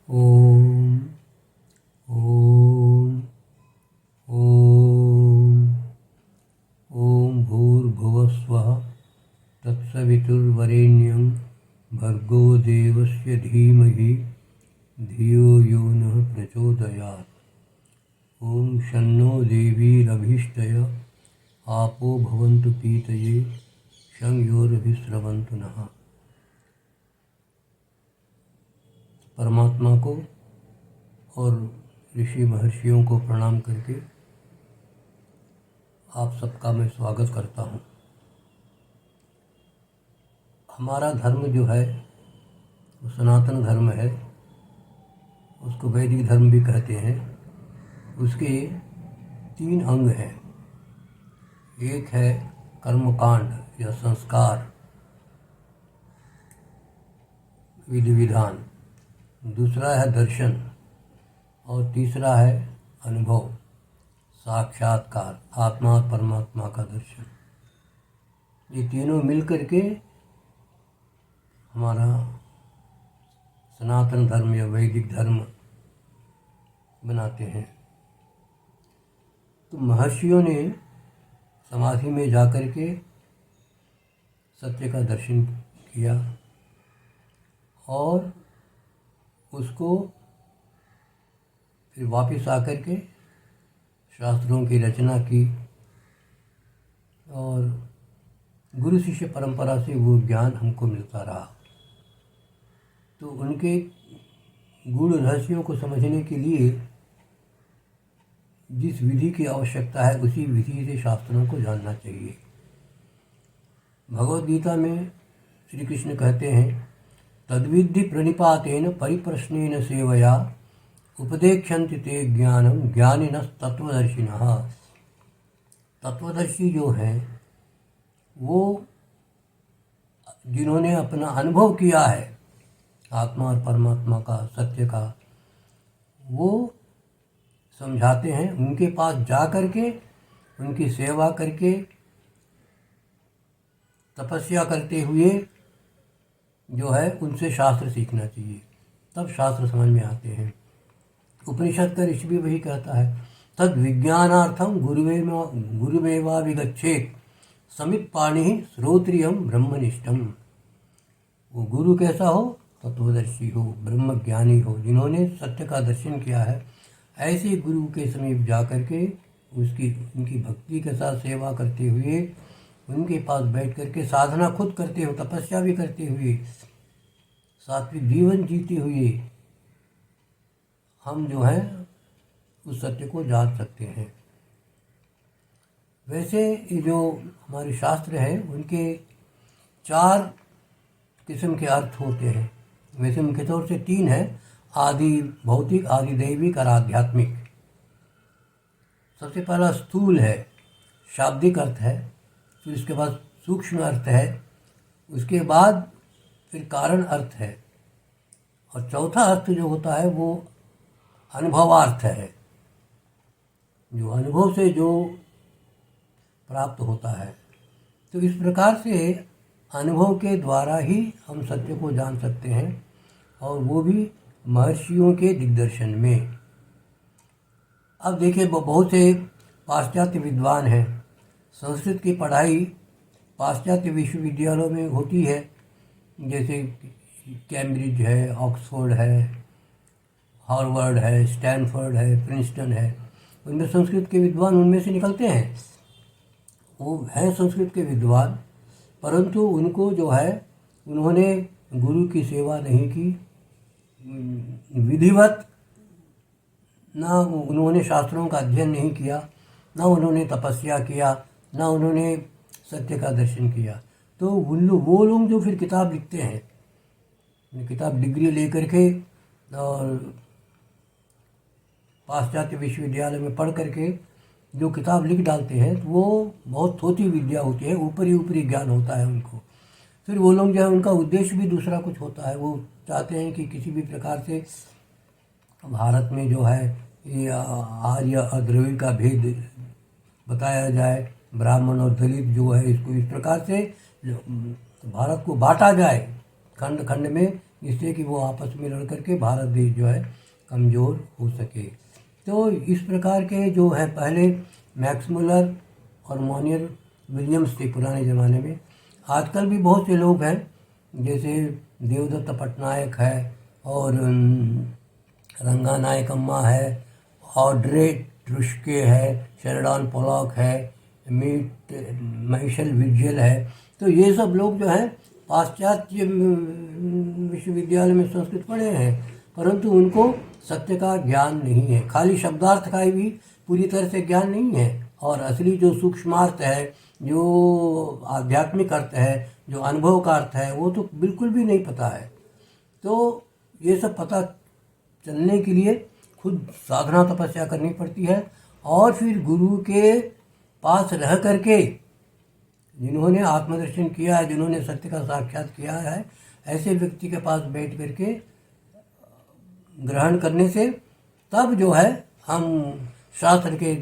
ओम ओम ओम ओम भूर्भुवस्वः तत्सवितुर्वरेण्यं भर्गो देवस्य धीमहि धियो यो नः प्रचोदयात्। ओम शन्नो देवीरभीष्टय आपो भवन्तु पीतये शं योरभिस्रवन्तु नः। परमात्मा को और ऋषि महर्षियों को प्रणाम करके आप सबका मैं स्वागत करता हूँ। हमारा धर्म जो है वो सनातन धर्म है, उसको वैदिक धर्म भी कहते हैं। उसके 3 अंग हैं। एक है कर्मकांड या संस्कार विधि विधान, दूसरा है दर्शन और तीसरा है अनुभव साक्षात्कार आत्मा और परमात्मा का दर्शन। ये तीनों मिलकर के हमारा सनातन धर्म या वैदिक धर्म बनाते हैं। तो महर्षियों ने समाधि में जाकर के सत्य का दर्शन किया और उसको फिर वापस आकर के शास्त्रों की रचना की और गुरु शिष्य परंपरा से वो ज्ञान हमको मिलता रहा। तो उनके गूढ़ रहस्यों को समझने के लिए जिस विधि की आवश्यकता है उसी विधि से शास्त्रों को जानना चाहिए। भगवद गीता में श्री कृष्ण कहते हैं, तद्विद्धि प्रणिपातेन परिप्रश्नेन सेवया उपदेक्षन्ति ते ज्ञानम ज्ञानिनः तत्वदर्शिनः। तत्वदर्शी जो हैं वो जिन्होंने अपना अनुभव किया है आत्मा और परमात्मा का सत्य का, वो समझाते हैं। उनके पास जा कर के उनकी सेवा करके तपस्या करते हुए जो है उनसे शास्त्र सीखना चाहिए, तब शास्त्र समझ में आते हैं। उपनिषद का ऋषि भी वही कहता है, तद विज्ञानार्थम गुरुमेवा विगच्छेत समित पाणि श्रोत्रियम ब्रह्मनिष्ठम। वो गुरु कैसा हो? तत्वदर्शी हो, ब्रह्मज्ञानी हो, जिन्होंने सत्य का दर्शन किया है। ऐसे गुरु के समीप जा कर के उनकी भक्ति के साथ सेवा करते हुए, उनके पास बैठ कर के साधना खुद करते हुए, तपस्या भी करते हुए, सात्विक जीवन जीते हुए हम जो है उस सत्य को जान सकते हैं। वैसे ये जो हमारे शास्त्र हैं उनके 4 किस्म के अर्थ होते हैं। वैसे मुख्य तौर से 3 हैं, आदि भौतिक, आदि दैविक और आध्यात्मिक। सबसे पहला स्थूल है, शाब्दिक अर्थ है, फिर उसके बाद सूक्ष्म अर्थ है, उसके बाद फिर कारण अर्थ है, और चौथा अर्थ जो होता है वो अनुभवार्थ है, जो अनुभव से जो प्राप्त होता है। तो इस प्रकार से अनुभव के द्वारा ही हम सत्य को जान सकते हैं, और वो भी महर्षियों के दिग्दर्शन में। अब देखिए, बहुत से पाश्चात्य विद्वान हैं। संस्कृत की पढ़ाई पाश्चात्य विश्वविद्यालयों में होती है, जैसे कैम्ब्रिज है, ऑक्सफोर्ड है, हार्वर्ड है, स्टैनफोर्ड है, प्रिंसटन है। उनमें संस्कृत के विद्वान उनमें से निकलते हैं। वो हैं संस्कृत के विद्वान, परंतु उनको जो है उन्होंने गुरु की सेवा नहीं की, विधिवत ना उन्होंने शास्त्रों का अध्ययन नहीं किया, ना उन्होंने तपस्या किया, ना उन्होंने सत्य का दर्शन किया। तो वो लोग जो फिर किताब लिखते हैं, किताब डिग्री लेकर के और पाश्चात्य विश्वविद्यालय में पढ़ करके जो किताब लिख डालते हैं, तो वो बहुत थोथी विद्या होती है, ऊपरी ज्ञान होता है उनको। फिर वो लोग जो है उनका उद्देश्य भी दूसरा कुछ होता है। वो चाहते हैं कि किसी भी प्रकार से भारत में जो है ये आर्य और द्रविड़ का भेद बताया जाए, ब्राह्मण और दलित जो है इसको इस प्रकार से भारत को बांटा जाए, खंड खंड में जिससे कि वो आपस में लड़ करके भारत देश जो है कमज़ोर हो सके। तो इस प्रकार के जो है पहले मैक्स मुलर और मोनियर विलियम्स थे पुराने ज़माने में। आजकल भी बहुत से लोग हैं, जैसे देवदत्त पटनायक है और रंगानायक अम्मा है, ऑड्रे ट्रुस्के है, शेरडॉन पोलॉक है, मीट माइशेल विज्जल है। तो ये सब लोग जो हैं पाश्चात्य विश्वविद्यालय में संस्कृत पढ़े हैं, परंतु उनको सत्य का ज्ञान नहीं है, खाली शब्दार्थ का भी पूरी तरह से ज्ञान नहीं है, और असली जो सूक्ष्मार्थ है, जो आध्यात्मिक अर्थ है, जो अनुभव का अर्थ है, वो तो बिल्कुल भी नहीं पता है। तो ये सब पता चलने के लिए खुद साधना तपस्या करनी पड़ती है, और फिर गुरु के पास रह करके जिन्होंने आत्मदर्शन किया है, जिन्होंने सत्य का साक्षात किया है, ऐसे व्यक्ति के पास बैठ करके ग्रहण करने से तब जो है हम शास्त्र के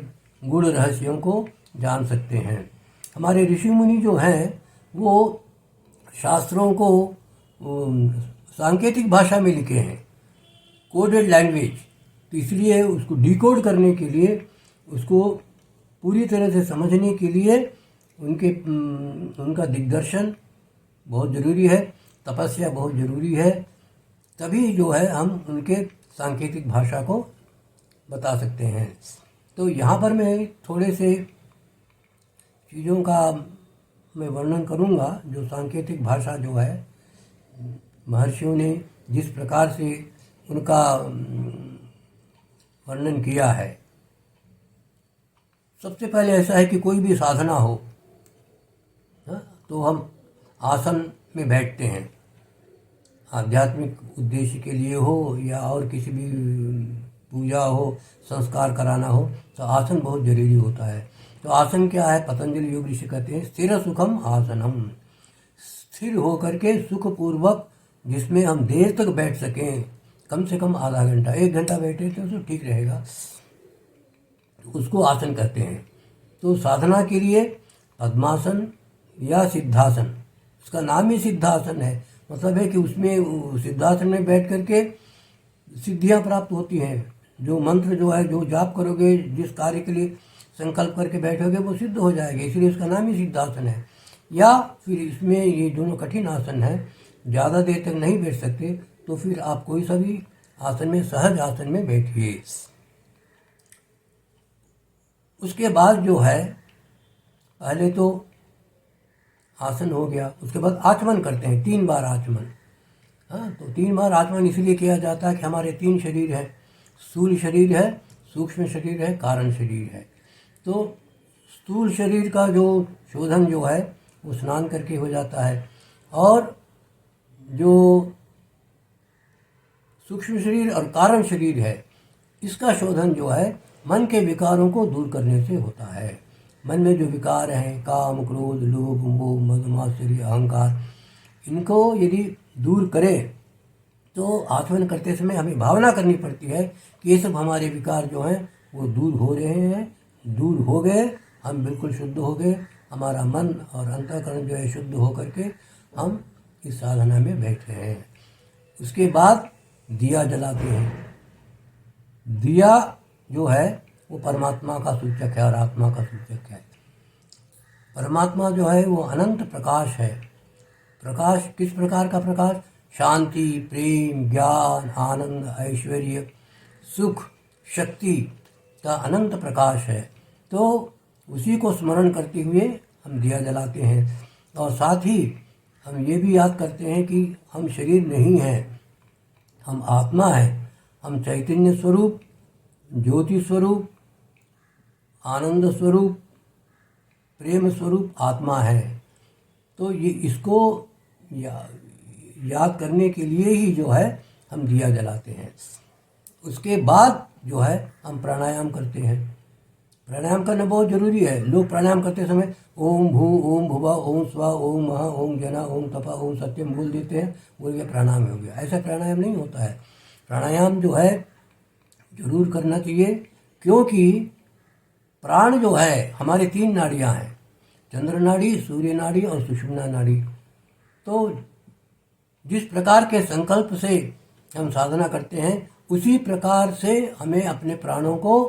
गूढ़ रहस्यों को जान सकते हैं। हमारे ऋषि मुनि जो हैं वो शास्त्रों को सांकेतिक भाषा में लिखे हैं, कोडेड लैंग्वेज। तो इसलिए उसको डिकोड करने के लिए, उसको पूरी तरह से समझने के लिए उनका दिग्दर्शन बहुत ज़रूरी है, तपस्या बहुत ज़रूरी है। तभी जो है हम उनके सांकेतिक भाषा को बता सकते हैं। तो यहाँ पर मैं थोड़े से चीज़ों का मैं वर्णन करूँगा, जो सांकेतिक भाषा जो है महर्षियों ने जिस प्रकार से उनका वर्णन किया है। सबसे पहले ऐसा है कि कोई भी साधना हो तो हम आसन में बैठते हैं, आध्यात्मिक उद्देश्य के लिए हो या और किसी भी पूजा हो, संस्कार कराना हो, तो आसन बहुत जरूरी होता है। तो आसन क्या है? पतंजलि योग ऋषि कहते हैं स्थिर सुखम आसनम, स्थिर होकर के सुखपूर्वक जिसमें हम देर तक बैठ सकें, कम से कम आधा घंटा, 1 घंटा बैठे तो ठीक रहेगा, उसको आसन कहते हैं। तो साधना के लिए पद्मासन या सिद्धासन, उसका नाम ही सिद्धासन है, मतलब है कि उसमें सिद्धासन में बैठ करके सिद्धियां प्राप्त होती हैं। जो मंत्र जो है, जो जाप करोगे, जिस कार्य के लिए संकल्प करके बैठोगे वो सिद्ध हो जाएगा, इसलिए उसका नाम ही सिद्धासन है। या फिर इसमें ये दोनों कठिन आसन है, ज़्यादा देर तक नहीं बैठ सकते तो फिर आप कोई सा भी आसन में, सहज आसन में बैठिए। उसके बाद जो है पहले तो आसन हो गया, उसके बाद आचमन करते हैं, 3 बार आचमन। हाँ, तो 3 बार आचमन इसलिए किया जाता है कि हमारे 3 शरीर हैं, स्थूल शरीर है, सूक्ष्म शरीर है, कारण शरीर है। तो स्थूल शरीर का जो शोधन जो है वो स्नान करके हो जाता है, और जो सूक्ष्म शरीर और कारण शरीर है इसका शोधन जो है मन के विकारों को दूर करने से होता है। मन में जो विकार हैं, काम, क्रोध, लोभ, मोह, मद, मात्सर्य, अहंकार, इनको यदि दूर करें तो आचमन करते समय हमें भावना करनी पड़ती है कि ये सब हमारे विकार जो हैं वो दूर हो रहे हैं, दूर हो गए, हम बिल्कुल शुद्ध हो गए, हमारा मन और अंतःकरण जो है शुद्ध हो करके हम इस साधना में बैठे हैं। उसके बाद दिया जलाते हैं। दिया जो है वो परमात्मा का सूचक है और आत्मा का सूचक है। परमात्मा जो है वो अनंत प्रकाश है। प्रकाश किस प्रकार का प्रकाश? शांति, प्रेम, ज्ञान, आनंद, ऐश्वर्य, सुख, शक्ति का अनंत प्रकाश है। तो उसी को स्मरण करते हुए हम दिया जलाते हैं, और साथ ही हम ये भी याद करते हैं कि हम शरीर नहीं हैं, हम आत्मा हैं, हम चैतन्य स्वरूप, ज्योति स्वरूप, आनंद स्वरूप, प्रेम स्वरूप आत्मा है। तो ये इसको याद करने के लिए ही जो है हम दिया जलाते हैं। उसके बाद जो है हम प्राणायाम करते हैं। प्राणायाम करना बहुत ज़रूरी है। लोग प्राणायाम करते समय ओम भू, ओम भुवा, ओम स्वा, ओम महा, ओम जना, ओम तपा, ओम सत्यम बोल देते हैं, बोल के प्राणायाम हो गया। ऐसा प्राणायाम नहीं होता है। प्राणायाम जो है जरूर करना चाहिए, क्योंकि प्राण जो है हमारे 3 नाड़ियाँ हैं, चंद्र नाड़ी, सूर्य नाड़ी और सुषुम्ना नाड़ी। तो जिस प्रकार के संकल्प से हम साधना करते हैं उसी प्रकार से हमें अपने प्राणों को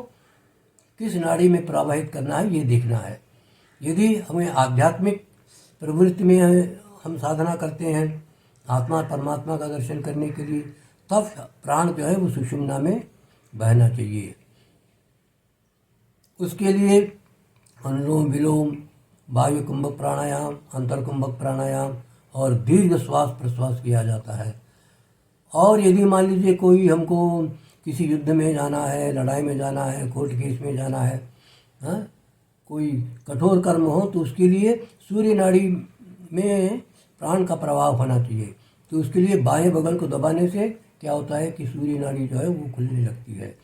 किस नाड़ी में प्रवाहित करना है ये देखना है। यदि हमें आध्यात्मिक प्रवृत्ति में हम साधना करते हैं आत्मा परमात्मा का दर्शन करने के लिए, तब प्राण जो है वो सुषुम्ना में बहना चाहिए। उसके लिए अनुलोम विलोम, वायु कुंभक प्राणायाम, अंतर कुंभक प्राणायाम और दीर्घ श्वास प्रश्वास किया जाता है। और यदि मान लीजिए कोई हमको किसी युद्ध में जाना है, लड़ाई में जाना है, कोर्ट केस में जाना है, हाँ, कोई कठोर कर्म हो, तो उसके लिए सूर्य नाड़ी में प्राण का प्रवाह होना चाहिए। तो उसके लिए बाएं बगल को दबाने से क्या होता है कि सूर्य नाड़ी जो है वो खुलने लगती है।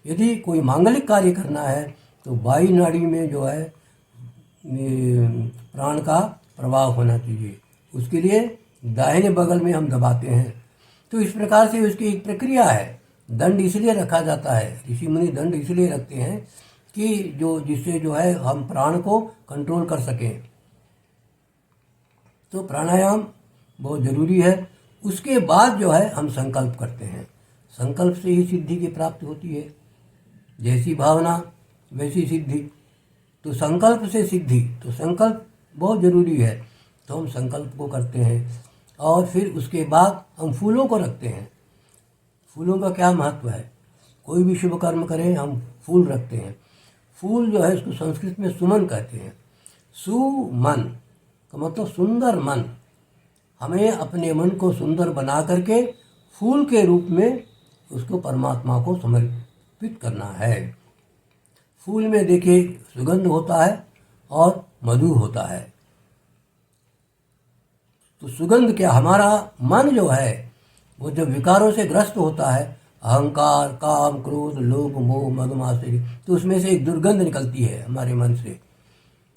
यदि कोई मांगलिक कार्य करना है तो बाई नाड़ी में जो है प्राण का प्रवाह होना चाहिए। उसके लिए दाहिने बगल में हम दबाते हैं। तो इस प्रकार से उसकी एक प्रक्रिया है। दंड इसलिए रखा जाता है, ऋषि मुनि दंड इसलिए रखते हैं कि जिससे जो है हम प्राण को कंट्रोल कर सकें। तो प्राणायाम बहुत ज़रूरी है। उसके बाद जो है हम संकल्प करते हैं। संकल्प से ही सिद्धि की प्राप्ति होती है। जैसी भावना वैसी सिद्धि। तो संकल्प से सिद्धि, तो संकल्प बहुत ज़रूरी है। तो हम संकल्प को करते हैं और फिर उसके बाद हम फूलों को रखते हैं। फूलों का क्या महत्व है? कोई भी शुभ कर्म करें हम फूल रखते हैं। फूल जो है इसको संस्कृत में सुमन कहते हैं। सुमन का मतलब सुंदर मन। हमें अपने मन को सुंदर बना करके फूल के रूप में उसको परमात्मा को समर्पित करना है। फूल में देखिए सुगंध होता है और मधु होता है। तो सुगंध क्या, हमारा मन जो है वो जब विकारों से ग्रस्त होता है, अहंकार, काम, क्रोध, लोभ, मोह, मद, मात्सर्य, तो उसमें से एक दुर्गंध निकलती है हमारे मन से।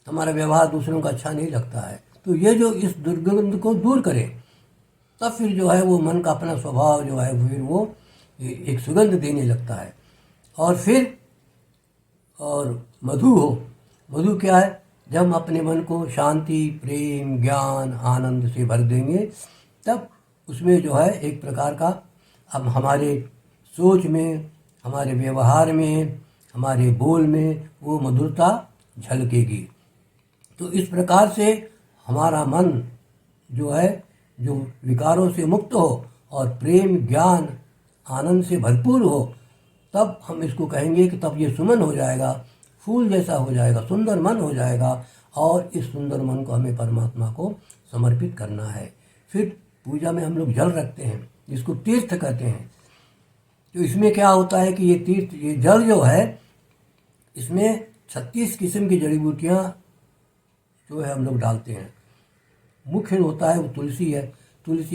हमारा व्यवहार दूसरों का अच्छा नहीं लगता है। तो ये जो इस दुर्गंध को दूर करे, तब फिर जो है वो मन का अपना स्वभाव जो है फिर वो एक सुगंध देने लगता है। और फिर मधु हो। मधु क्या है? जब हम अपने मन को शांति, प्रेम, ज्ञान, आनंद से भर देंगे, तब उसमें जो है एक प्रकार का अब हमारे सोच में, हमारे व्यवहार में, हमारे बोल में वो मधुरता झलकेगी। तो इस प्रकार से हमारा मन जो है जो विकारों से मुक्त हो और प्रेम, ज्ञान, आनंद से भरपूर हो, तब हम इसको कहेंगे कि तब ये सुमन हो जाएगा, फूल जैसा हो जाएगा, सुंदर मन हो जाएगा। और इस सुंदर मन को हमें परमात्मा को समर्पित करना है। फिर पूजा में हम लोग जल रखते हैं, जिसको तीर्थ कहते हैं। तो इसमें क्या होता है कि ये तीर्थ, ये जल जो है, इसमें 36 किस्म की जड़ी बूटियाँ जो है हम लोग डालते हैं। मुख्य होता है वो तुलसी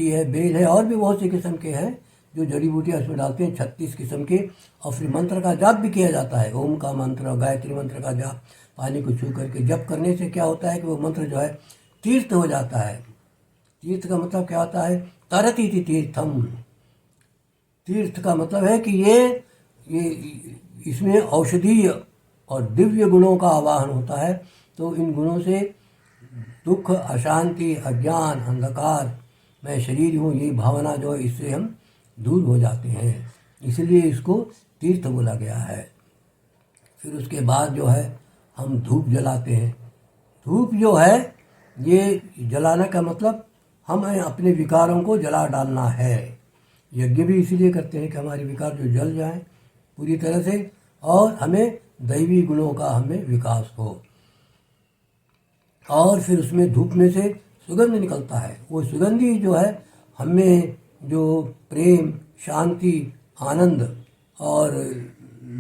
है, बेल है, और भी बहुत से किस्म के हैं जो जड़ी बूटियाँ इसमें डालते हैं, 36 किस्म के। और फिर मंत्र का जाप भी किया जाता है। ओम का मंत्र, गायत्री मंत्र का जाप, पानी को छू करके जप करने से क्या होता है कि वो मंत्र जो है तीर्थ हो जाता है। तीर्थ का मतलब क्या होता है? तरति इति तीर्थम। तीर्थ का मतलब है कि ये इसमें औषधीय और दिव्य गुणों का आवाहन होता है। तो इन गुणों से दुख, अशांति, अज्ञान, अंधकार, मैं शरीर हूँ, ये भावना जो है इससे हम दूर हो जाते हैं। इसलिए इसको तीर्थ बोला गया है। फिर उसके बाद जो है हम धूप जलाते हैं। धूप जो है ये जलाने का मतलब हमें अपने विकारों को जला डालना है। यज्ञ भी इसीलिए करते हैं कि हमारे विकार जो जल जाएं पूरी तरह से और हमें दैवी गुणों का हमें विकास हो। और फिर उसमें धूप में से सुगंध निकलता है। वो सुगंधी जो है हमें जो प्रेम, शांति, आनंद और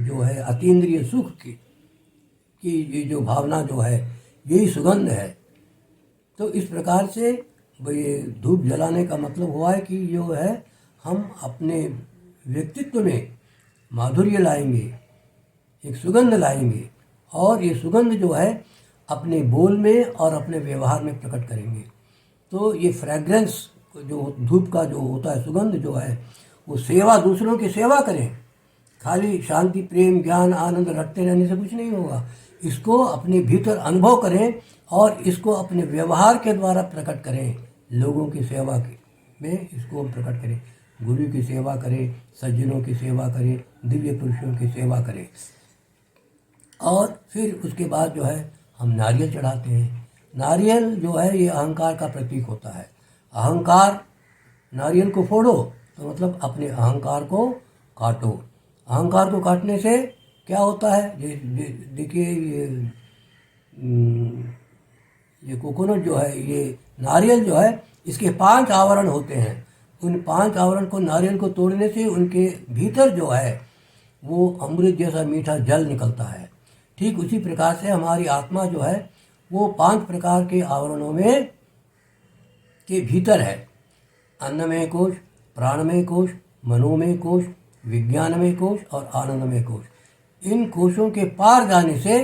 जो है अतीन्द्रिय सुख की ये जो भावना जो है, यही सुगंध है। तो इस प्रकार से ये धूप जलाने का मतलब हुआ है कि जो है हम अपने व्यक्तित्व में माधुर्य लाएंगे, एक सुगंध लाएंगे, और ये सुगंध जो है अपने बोल में और अपने व्यवहार में प्रकट करेंगे। तो ये फ्रेग्रेंस जो धूप का जो होता है, सुगंध जो है, वो सेवा, दूसरों की सेवा करें। खाली शांति, प्रेम, ज्ञान, आनंद रटते रहने से कुछ नहीं होगा। इसको अपने भीतर अनुभव करें और इसको अपने व्यवहार के द्वारा प्रकट करें लोगों की सेवा की। में इसको हम प्रकट करें। गुरु की सेवा करें, सज्जनों की सेवा करें, दिव्य पुरुषों की सेवा करें। और फिर उसके बाद जो है हम नारियल चढ़ाते हैं। नारियल जो है ये अहंकार का प्रतीक होता है। अहंकार, नारियल को फोड़ो तो मतलब अपने अहंकार को काटो। अहंकार को काटने से क्या होता है? देखिए ये कोकोनट जो है, ये नारियल जो है, इसके 5 आवरण होते हैं। उन 5 आवरण को, नारियल को तोड़ने से उनके भीतर जो है वो अमृत जैसा मीठा जल निकलता है। ठीक उसी प्रकार से हमारी आत्मा जो है वो 5 प्रकार के आवरणों में के भीतर है। अन्नमय कोश, प्राणमय कोश, मनोमय कोश, विज्ञानमय कोश और आनंदमय कोश। इन कोशों के पार जाने से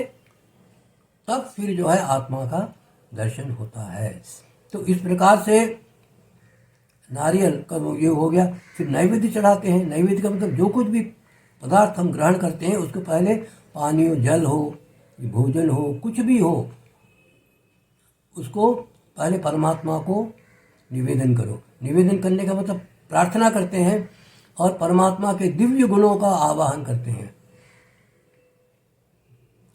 तब फिर जो है आत्मा का दर्शन होता है। तो इस प्रकार से नारियल का ये हो गया। फिर नैवेद्य चढ़ाते हैं। नैवेद्य का मतलब जो कुछ भी पदार्थ हम ग्रहण करते हैं उसको पहले पानी हो, जल हो, भोजन हो, कुछ भी हो, उसको पहले परमात्मा को निवेदन करो। निवेदन करने का मतलब प्रार्थना करते हैं और परमात्मा के दिव्य गुणों का आवाहन करते हैं।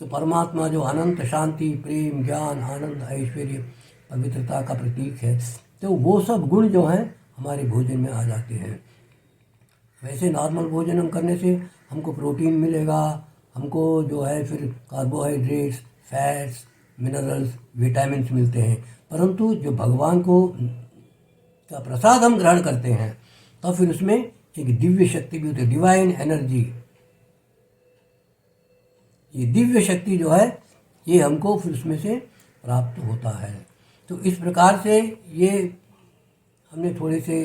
तो परमात्मा जो अनंत शांति, प्रेम, ज्ञान, आनंद, ऐश्वर्य, पवित्रता का प्रतीक है, तो वो सब गुण जो हैं हमारे भोजन में आ जाते हैं। वैसे नॉर्मल भोजन हम करने से हमको प्रोटीन मिलेगा, हमको जो है फिर कार्बोहाइड्रेट्स, फैट्स, मिनरल्स, विटामिन्स मिलते हैं। परंतु जो भगवान को का प्रसाद हम ग्रहण करते हैं तो फिर उसमें एक दिव्य शक्ति भी होती है, डिवाइन एनर्जी। ये दिव्य शक्ति जो है ये हमको फिर उसमें से प्राप्त होता है। तो इस प्रकार से ये हमने थोड़े से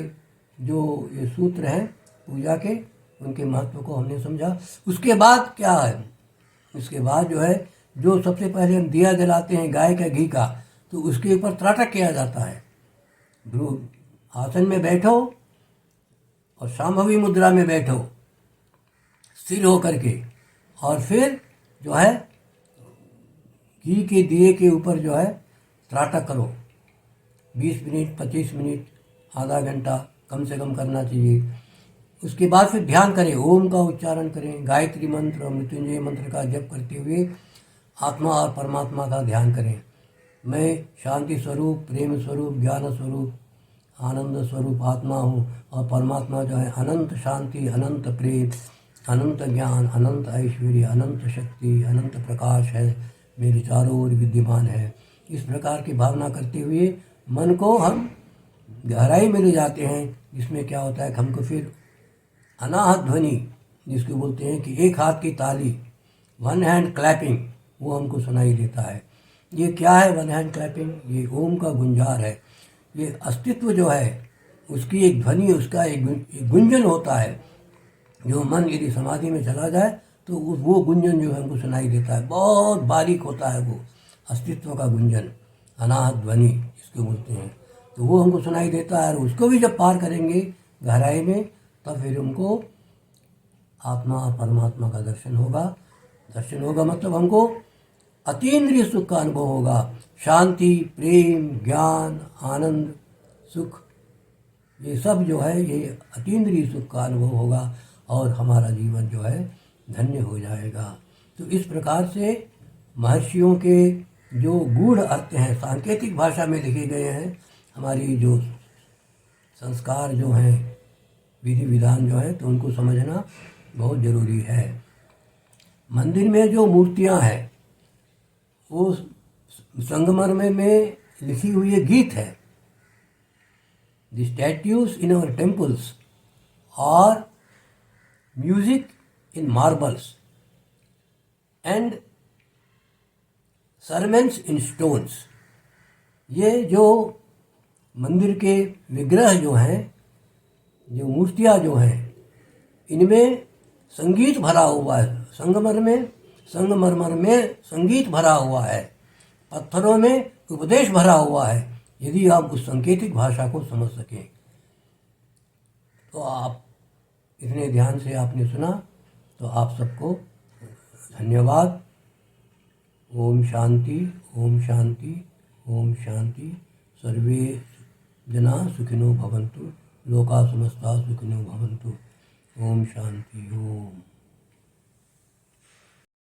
जो ये सूत्र हैं पूजा के, उनके महत्व को हमने समझा। उसके बाद क्या है? उसके बाद जो है, जो सबसे पहले हम दिया जलाते हैं गाय का घी का, तो उसके ऊपर त्राटक किया जाता है। आसन में बैठो और शांभवी मुद्रा में बैठो स्थिर होकर के, और फिर जो है घी के दिए के ऊपर जो है त्राटक करो। 20 मिनट, 25 मिनट, आधा घंटा कम से कम करना चाहिए। उसके बाद फिर ध्यान करें, ओम का उच्चारण करें, गायत्री मंत्र और मृत्युंजय मंत्र का जप करते हुए आत्मा और परमात्मा का ध्यान करें। मैं शांति स्वरूप, प्रेम स्वरूप, ज्ञान स्वरूप, आनंद स्वरूप आत्मा हूँ, और परमात्मा जो है अनंत शांति, अनंत प्रेम, अनंत ज्ञान, अनंत ऐश्वर्य, अनंत शक्ति, अनंत प्रकाश है, मेरे चारों ओर विद्यमान है। इस प्रकार की भावना करते हुए मन को हम गहराई में ले जाते हैं, जिसमें क्या होता है कि हमको फिर अनाहत ध्वनि, जिसको बोलते हैं कि एक हाथ की ताली, वन हैंड क्लैपिंग, वो हमको सुनाई देता है। ये क्या है वन हैंड क्लैपिंग? ये ओम का गुंजार है। ये अस्तित्व जो है उसकी एक ध्वनि, उसका एक गुंजन होता है। जो मन यदि समाधि में चला जाए तो वो गुंजन जो है हमको सुनाई देता है। बहुत बारीक होता है वो अस्तित्व का गुंजन, अनाहत ध्वनि इसको बोलते हैं। तो वो हमको सुनाई देता है, और उसको भी जब पार करेंगे गहराई में, तब फिर हमको आत्मा और परमात्मा का दर्शन होगा। दर्शन होगा मतलब हमको अतीन्द्रिय सुख का अनुभव होगा। शांति, प्रेम, ज्ञान, आनंद, सुख, ये सब जो है ये अतीन्द्रिय सुख का अनुभव होगा, और हमारा जीवन जो है धन्य हो जाएगा। तो इस प्रकार से महर्षियों के जो गूढ़ अर्थ हैं, सांकेतिक भाषा में लिखे गए हैं, हमारी जो संस्कार जो हैं, विधि विधान जो है, तो उनको समझना बहुत ज़रूरी है। मंदिर में जो मूर्तियां हैं वो संगमरमर में लिखी हुई ये गीत है। The statues in our temples और music in marbles and sermons in stones. ये जो मंदिर के विग्रह जो हैं, जो मूर्तियाँ जो हैं, इनमें संगीत भरा हुआ है। संगमरमर में संगीत भरा हुआ है, पत्थरों में उपदेश भरा हुआ है। यदि आप उस सांकेतिक भाषा को समझ सकें तो आप इतने ध्यान से आपने सुना, तो आप सबको धन्यवाद। ओम शांति, ओम शांति, ओम शांति। सर्वे जना सुखिनो भवन्तु। लोका समस्ता सुखिनो भवन्तु। ओम शांति ओम।